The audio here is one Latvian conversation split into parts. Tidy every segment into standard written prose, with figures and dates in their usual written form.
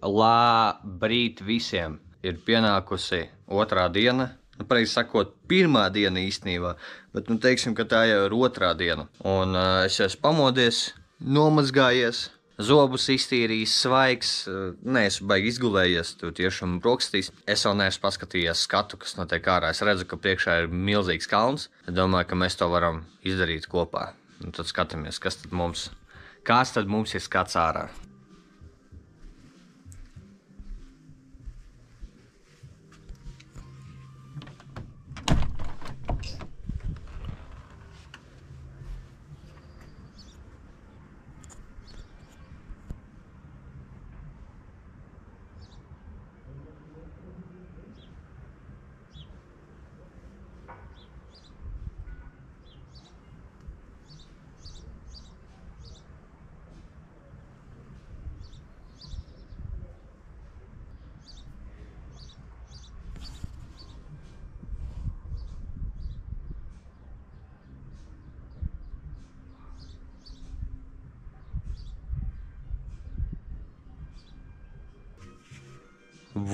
Labrīt visiem! Ir pienākusi otrā diena, pareizi sakot, pirmā diena īstenībā, bet teiksim, ka tā jau ir otrā diena. Un es esmu pamodies, nomazgājies, zobus iztīrījis, svaigs, neesmu baigi izgulējies, tu tiešām brokastīs. Es vēl neesmu paskatījies skatu, kas notiek ārā. Es redzu, ka priekšā ir milzīgs kalns. Es domāju, ka mēs to varam izdarīt kopā. Un tad skatāmies, kāds tad mums ir skats ārā.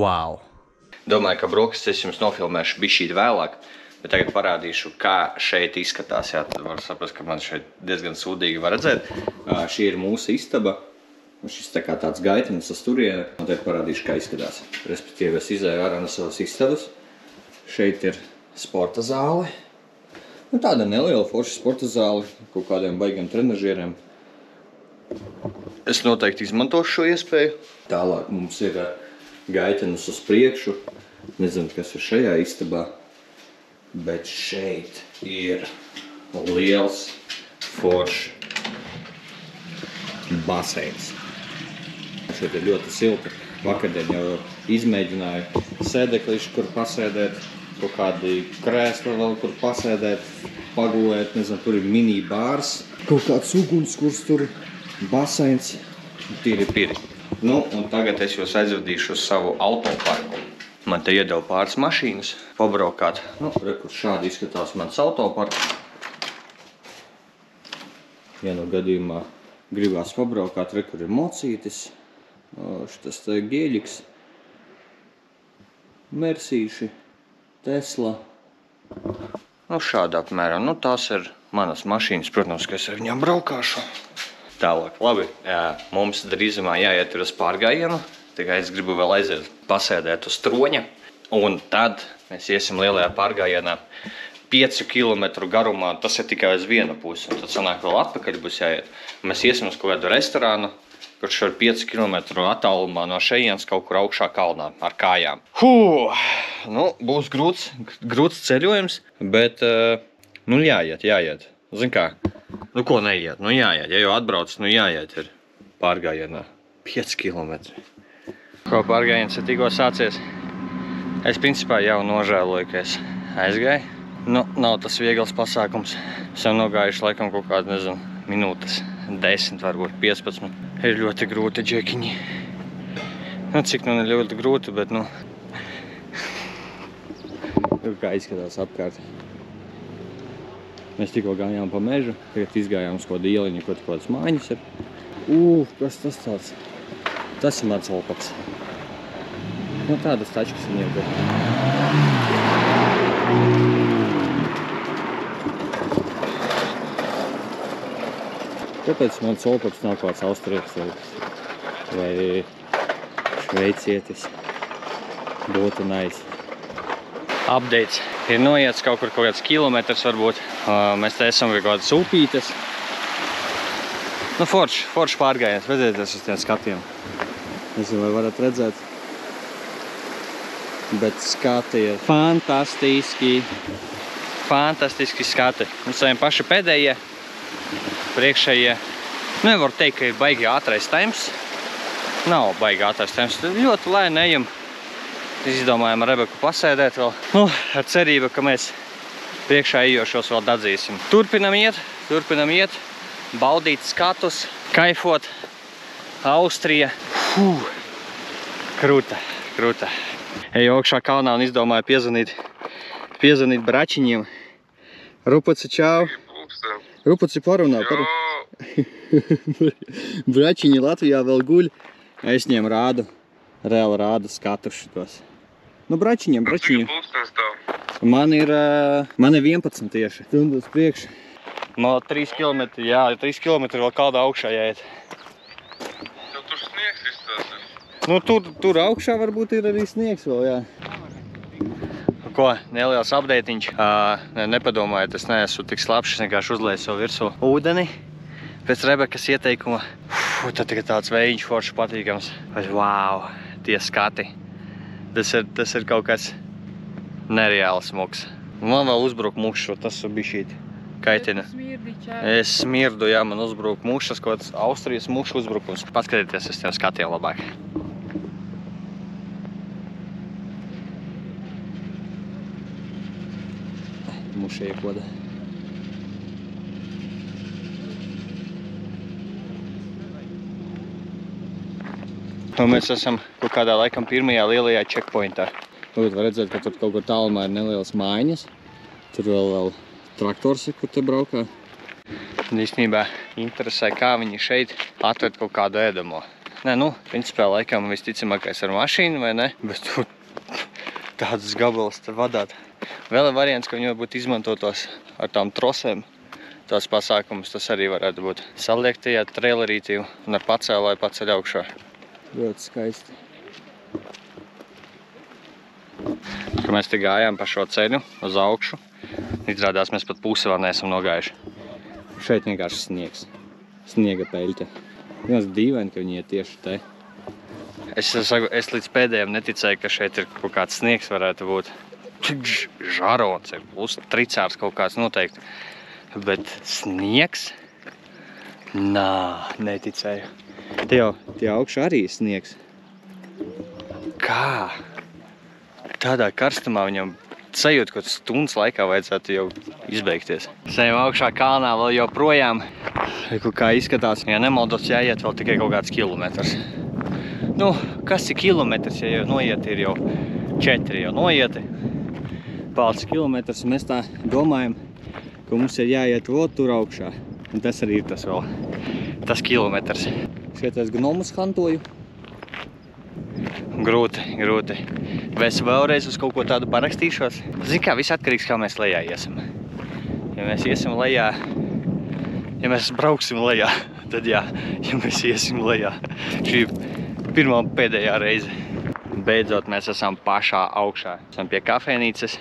Wow! Domāju, ka brokastis es jums nofilmēšu bišķīt vēlāk, bet tagad parādīšu, kā šeit izskatās. Jā, tad var saprast, ka man šeit diezgan sūdīgi var redzēt. Šī ir mūsu istaba. Šis tā kā tāds gaitenis uz turieni. Un tagad parādīšu, kā izskatās. Respektīvi, es izēju ārā no savas istabas. Šeit ir sporta zāle. Tāda neliela forša sporta zāle, kaut kādiem baigiem trenažieriem. Es noteikti izmantošu šo iespēju. Tālāk mums ir gaitenis uz priekšu. Nezinu, kas ir šajā istabā, bet šeit ir liels foršs baseins. Šeit ir ļoti silti. Vakardien jau izmēģināju sēdeklīšu, kur pasēdēt, kaut kādi krēsli vēl, kur pasēdēt, pagulēt, nezinu, tur ir mini bārs, kaut kāds ugunskurs tur, baseins, tīri piri. Un tagad es jūs aizvedīšu uz savu autoparku. Man te iedeva pāris mašīnas pabraukāt. Rekur šādi izskatās mans autoparks. Ja no gadījumā gribās pabraukāt, rekur ir mocītis, šitas te Gēļiks, Mersīši, Tesla. Šādā apmērā. Tās ir manas mašīnas, protams, ka es ar viņām braukāšu. Tālāk, labi, mums drīzumā jāiet uz pārgājienu, tikai es gribu vēl aiziet pasēdēt uz troņa, un tad mēs iesim lielajā pārgājienā 5 kilometru garumā, tas ir tikai uz vienu pusi, un tad sanāk vēl atpakaļ būs jāiet. Mēs iesim uz kaut kādu restorānu, kurš ir 5 kilometru attālumā no šejienes kaut kur augšā kalnā ar kājām. Būs grūts ceļojums, bet, jāiet. Zin kā? Ko neiet? Jāiet. Ja jau atbrauc, jāiet ir pārgājienā 5 kilometri. Ko pārgājiens ir tikko sācies? Es principā jau nožēloju, ka es aizgāju. Nav tas viegls pasākums. Esam nogājuši laikam kaut kādu, nezinu, minūtes 10, varbūt 15. Ir ļoti grūti džekiņi. Cik ir ļoti grūti, bet kā izskatās apkārt. Mēs tikko gājām pa mežu, tagad izgājām uz kādu ieliņu, kaut kādas mājiņas ir. Kas tas tāds? Tas ir mans olpaps. Tādas tačkas viņiem ir. Kāpēc mans olpaps nav kāds austrietis vai šveicietis? Būtu nice. Updates. Ir noiets kaut kāds kilometrs varbūt. Mēs te esam kaut kādas upītes. Foršs pārgājiens. Redzēties uz tiem skatiem. Nezinu, vai varat redzēt. Bet skati ir fantastiski. Fantastiski skati. Mums saviem paši pēdējie. Priekšējie. Nevaru teikt, ka ir baigi ātrais temps. Nav baigi ātrais temps. Ļoti lēni ejam. Izdomājam ar Rebeku pasēdēt vēl. Ar cerību, ka mēs priekšā ejošos vēl dadzīsim. Turpinam iet, baudīt skatus, kaifot. Austrija. Kruta. Eju augšā kalnā un izdomāju piezvanīt bračiņiem. Rupaci, čau. Rupaci, parunā. Bračiņi Latvijā vēl guļ. Es viņiem rādu reāli rāda skatus šitos. Nu, bračiņiem. Cik pulkstens tev? Man ir 11 tieši. Stundu uz priekšu. Man 3 km, jā, 3 km vēl kādā augšā jāiet. Tev tur sniegs izstās ir? Nu, tur augšā varbūt ir arī sniegs vēl, jā. Ko, neliels update-iņš. Nepadomājiet, es neesmu tik slapšs, es vienkārši uzlēju savu virsū ūdeni. Pēc Rebekas ieteikuma. Tad tagad tāds vējiņš forši patīkams. Wow, tie skati. Tas ir kaut kāds nereāli smuks. Man vēl uzbruk mušs, tas bišķīt kaitina. Es smirdu, jā, man uzbruk mušas, kaut kāds Austrijas mušu uzbrukums. Paskatieties uz tiem skatiem labāk. Muša iekoda. Un mēs esam kaut kādā laikam pirmajā lielajā checkpointā. Var redzēt, ka tur kaut kur tālumā ir nelielas mājiņas. Tur vēl traktors ir, kur te braukā. Un īstenībā interesē, kā viņi šeit atved kaut kādu ēdamo. Nē, nu, principā laikam visticamākais ar mašīnu, vai ne? Bet tur tādas gabalas te vadāt. Vēl ir variants, ka viņi varbūt izmantotos ar tām trosēm. Tās pasākumus tas arī varētu būt. Saliekt tajā trailerītī un ar pacēlāju paceļ augšā. Ļoti skaisti. Kad mēs te gājām pa šo ceļu uz augšu, izrādās mēs pat pusi vēl neesam nogājuši. Šeit vienkārši sniegs. Sniega peļķe. Vienkārši dīvaini, ka viņi iet tieši te. Es līdz pēdējiem neticēju, ka šeit ir kaut kāds sniegs varētu būt. Žarons ir, plus tricārs kaut kāds noteikti. Bet sniegs? Nā, neticēju. Tie augšā arī ir sniegs. Kā? Tādā karstumā viņam sajūt, ka stundas laikā vajadzētu jau izbeigties. Sējam augšā kalnā vēl joprojām. Kaut kā izskatās, ja nemaldos, jāiet vēl tikai kaut kāds kilometrs. Nu, kas ir kilometrs, ja jau noiet, ir jau 4 jau noieti. Palicis kilometrs, un mēs tā domājam, ka mums ir jāiet vēl tur augšā. Un tas arī ir tas kilometrs. Šeit es gnomus hantoju. Grūti. Vai es vēlreiz uz kaut ko tādu parakstīšos? Zini kā, viss atkarīgs, kā mēs lejā iesim. Ja mēs iesim lejā, ja mēs brauksim lejā, tad jā, ja mēs iesim lejā. Šī pirmā un pēdējā reize. Beidzot mēs esam pašā augšā. Esam pie kafejnīcas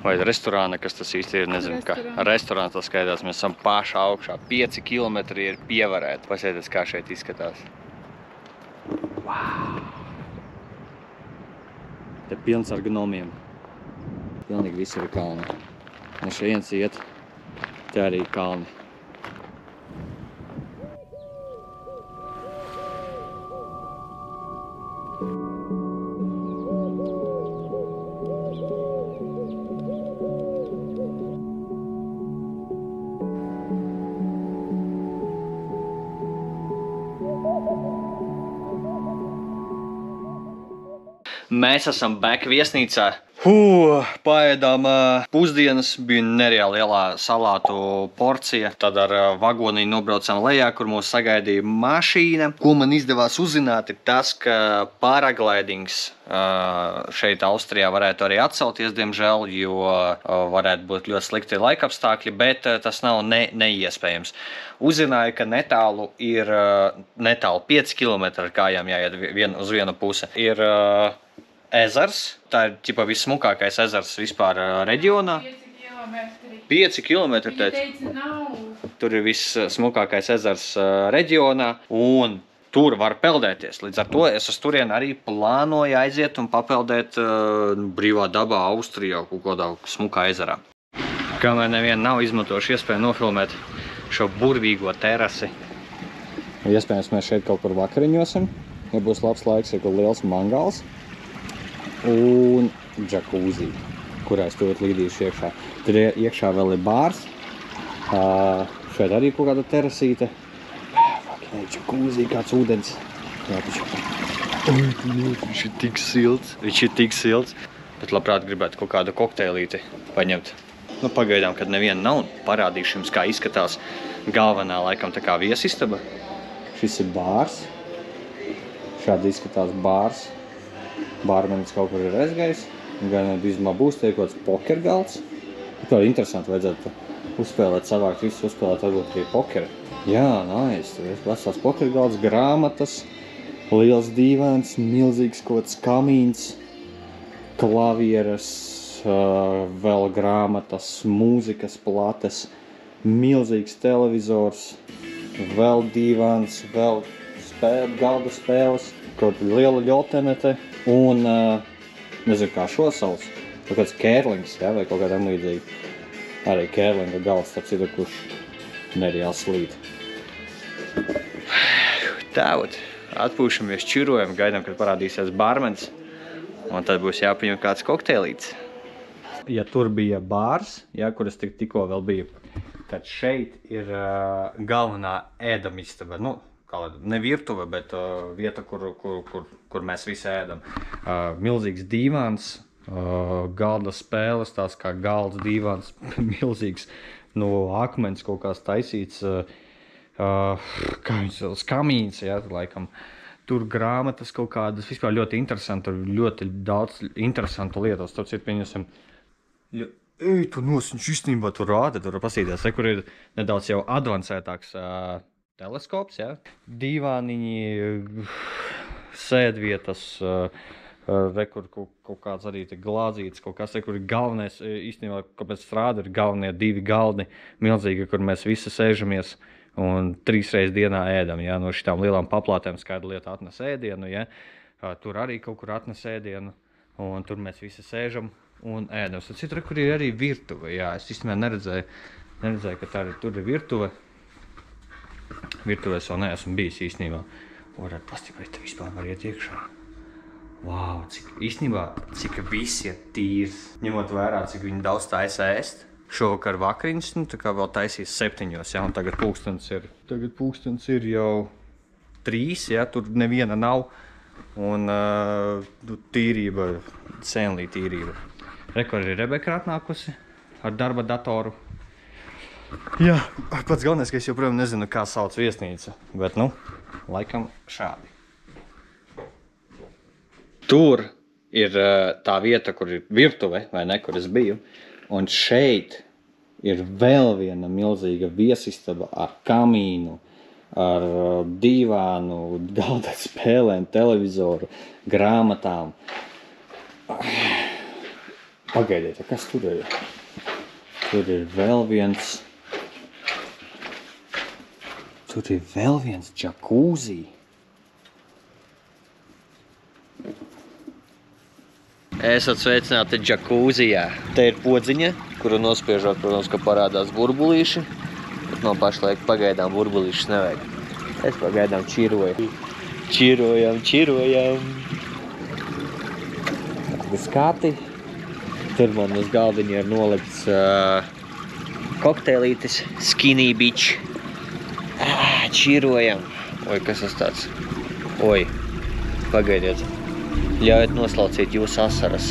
vai restorāna, kas tas īsti ir, nezinu kā. Restorāns tas skaidrs, mēs esam pašā augšā. 5 kilometri ir pievarēti. Pasēties, kā šeit izskatās. Wow! Te pilns ar gnomiem. Pilnīgi visi ir kalni. Un šeit iet, te arī kalni. Mēs esam back viesnīcā. Paēdām pusdienas, bija nereāli lielā salātu porcija. Tad ar vagoniņu nobraucām lejā, kur mūs sagaidīja mašīna. Ko man izdevās uzzināt, ir tas, ka paraglidings šeit Austrijā varētu arī atcelties, diemžēl, jo varētu būt ļoti slikti laikapstākļi, bet tas nav neiespējams. Uzzināju, ka netālu 5 km ar kājām jāiet uz vienu pusi. Ir ezers, tā ir ķipa vissmukākais ezers vispār reģionā. 5 km teica, tur ir vissmukākais ezers reģionā un tur var peldēties. Līdz ar to es uz turienu arī plānoju aiziet un papeldēt brīvā dabā Austrijā kaut kādā smukā ezerā. Kamēr neviena nav izmantojuši iespēju nofilmēt šo burvīgo terasi. Iespējams, mēs šeit kaut kur vakariņosim. Ja būs labs laiks, ir kaut liels mangāls. Un džakūzī, kurā es tur līdīšu iekšā. Tur iekšā vēl ir bārs. Šeit arī kaut kāda terasīte. Džakūzī, kāds ūdens. Viņš ir tik silts. Bet labprāt gribētu kaut kādu kokteilīti paņemt. Nu, pagaidām, kad neviena nav, parādīšu jums, kā izskatās galvenā laikam tā kā viesistaba. Šis ir bārs. Šādi izskatās bārs. Bārmenis kaut kur ir aizgājis. Gan drīzumā būs te kaut kāds pokergalds. To ir interesanti, vajadzētu uzspēlēt, savākt visus uzspēlēt, varbūt arī pokeri. Jā, nice. Tur ir vesels pokergalds, grāmatas, liels dīvāns, milzīgs kaut kāds kamīns, klavieres, vēl grāmatas, mūzikas plates, milzīgs televizors, vēl dīvāns, vēl galda spēles, kaut liela ļotenete un, nezinu kā šo sauc, kaut kāds kērlings, ja, vai kaut kādam līdzīgi. Arī kērlinga galds, tāds ir, kurš nereāli slīd. Tāvot, atpūšamies, čirojam, gaidām, kad parādīsies bārmenis, un tad būs jāpaņem kāds kokteilīts. Ja tur bija bārs, ja, kur es tikko vēl biju, tad šeit ir galvenā ēdamistaba, nu, ne virtuve, bet vieta, kur mēs visi ēdam. Milzīgs dīvāns, galda spēles, tās kā galds dīvāns, milzīgs no akmens kaut kāds taisīts, kā viņš vēl, kamīns, ja, laikam. Tur grāmatas kaut kādas, vispār ļoti interesanti, tur ļoti daudz interesantu lietu. Tāpēc ir, pieņemsim, tu viņš īstenībā tur rāda, tur pasīties, kur ir nedaudz jau advancētāks teleskops, ja? Dīvāniņi, sēdvietas, kur kaut kāds arī te glāzīts, kaut kas, kur ir galvenais, īstenībā, kāpēc strāda, ir galvenie 2 galdi, milzīgi, kur mēs visi sēžamies un 3 reizes dienā ēdam, ja? No šitām lielām paplātēm skaidra lieta atnes ēdienu, ja? Tur arī kaut kur atnes ēdienu, un tur mēs visi sēžam un ēdam. Citur, kur ir arī virtuve, jā, es īstenībā neredzēju, ka tur ir virtuve. Virtuvēs vēl neesmu bijis īstenībā. Varētu pastīvēt, te vispār var iet iekšā. Vau, cik viss ir tīrs. Ņemot vērā, cik viņi daudz taisa ēst. Šovakar vakariņas, nu tā kā vēl taisīs 7, ja, un tagad pulkstens ir jau 3, ja, tur neviena nav. Un tīrība, senlī tīrība. Rekord ir Rebeka atnākusi ar darba datoru. Jā, pats galvenais, ka es joprojām nezinu, kā sauc viesnīca, bet, nu, laikam šādi. Tur ir tā vieta, kur ir virtuve, vai ne, kur es biju, un šeit ir vēl viena milzīga viesistaba ar kamīnu, ar dīvānu, galda spēlēm, televizoru, grāmatām. Pagaidiet, kas tur ir? Tur ir vēl viens... Tur ir vēl viens džakūzī. Esat sveicināti džakūzijā. Te ir podziņa, kuru nospiežot, protams, ka parādās burbulīši. Bet no pašlaik pagaidām burbulīšus nevajag. Es pagaidām čiroju. Čirojam. Tādi skati. Tur man uz galdiņa ir nolikts kokteilītis Skinny Beach. Čirojam. Oi, kas tas tāds? Oi, pagaidiet. Ļaujiet noslaucīt jūsu asaras.